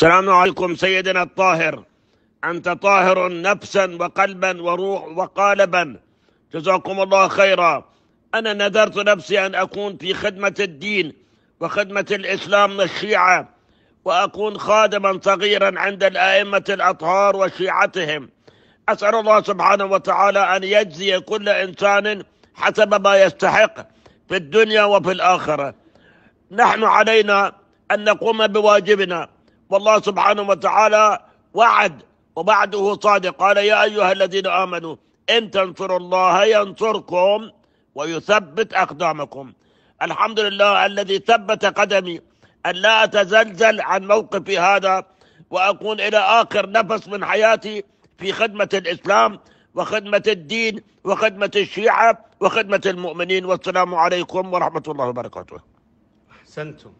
السلام عليكم سيدنا الطاهر، أنت طاهر نفسا وقلبا وروح وقالبا، جزاكم الله خيرا. أنا نذرت نفسي أن أكون في خدمة الدين وخدمة الإسلام من الشيعة، وأكون خادما صغيرا عند الأئمة الأطهار وشيعتهم. أسأل الله سبحانه وتعالى أن يجزي كل إنسان حسب ما يستحق في الدنيا وفي الآخرة. نحن علينا أن نقوم بواجبنا، والله سبحانه وتعالى وعد ووعده صادق، قال يا أيها الذين آمنوا إن تنصروا الله ينصركم ويثبت أقدامكم. الحمد لله الذي ثبت قدمي أن لا أتزلزل عن موقفي هذا، وأكون إلى آخر نفس من حياتي في خدمة الإسلام وخدمة الدين وخدمة الشيعة وخدمة المؤمنين. والسلام عليكم ورحمة الله وبركاته. أحسنتم.